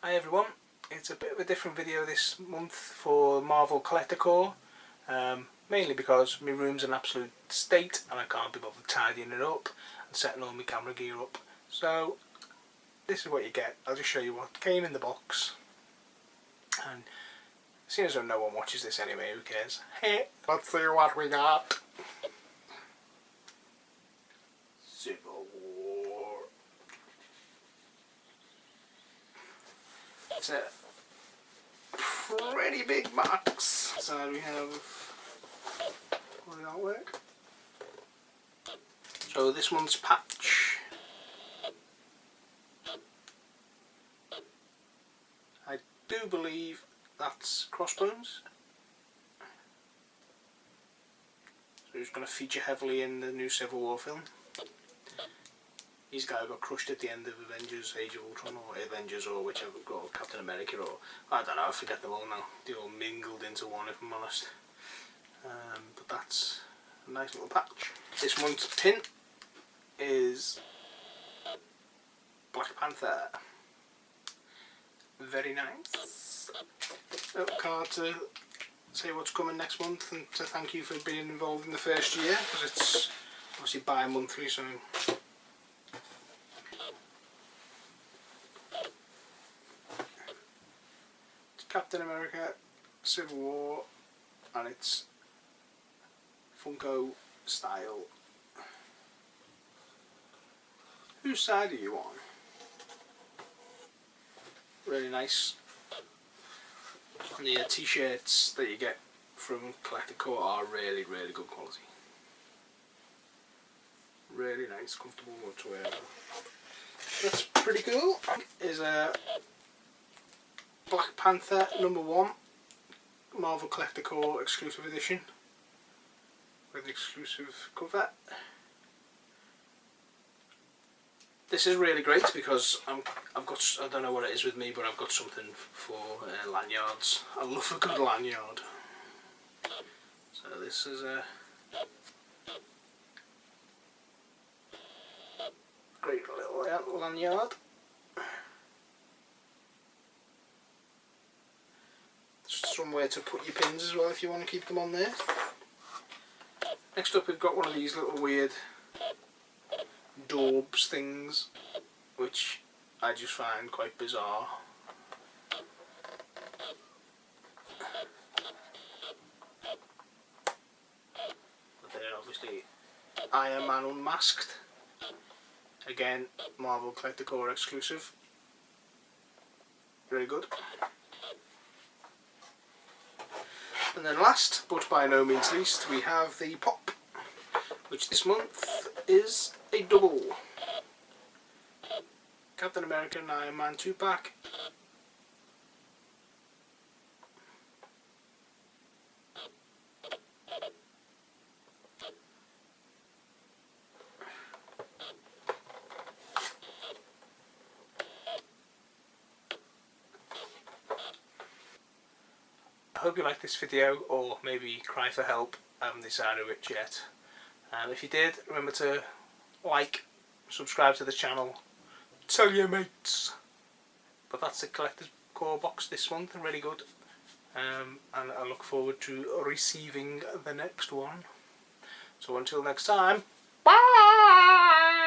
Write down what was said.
Hi everyone, it's a bit of a different video this month for Marvel Collector Core, mainly because my room's an absolute state and I can't be bothered tidying it up and setting all my camera gear up. So this is what you get. I'll just show you what came in the box, and seeing as no one watches this anyway, who cares? Hey, let's see what we got. Civil War. It's a pretty big box. So we have all the artwork. So this one's Patch. I do believe that's Crossbones. So he's going to feature heavily in the new Civil War film. These guys got crushed at the end of Avengers Age of Ultron, or Avengers, or whichever, or Captain America, or I don't know, I forget them all now. They all mingled into one, if I'm honest. But that's a nice little patch. This month's pin is Black Panther. Very nice. Little card to say what's coming next month and to thank you for being involved in the first year, because it's obviously bi-monthly, so Captain America Civil War, and it's Funko style. Whose side are you on? Really nice. And the t-shirts that you get from Collector Core are really good quality. Really nice, comfortable to wear. That's pretty cool. Is a Black Panther #1 Marvel Collector Core exclusive edition with exclusive cover. This is really great because I've got, I don't know what it is with me, but I've got something for lanyards. I love a good lanyard. So this is a great little lanyard. Somewhere to put your pins as well if you want to keep them on there. Next up we've got one of these little weird daubs things, which I just find quite bizarre. But they're obviously Iron Man Unmasked. Again, Marvel Collector Core exclusive. Very good. And then last, but by no means least, we have the Pop, which this month is a double. Captain America and Iron Man 2-pack. I hope you like this video, or maybe cry for help. I haven't decided which yet. If you did, remember to like, subscribe to the channel, tell your mates. But that's the Collector's Core box this month, really good. And I look forward to receiving the next one. So until next time, bye!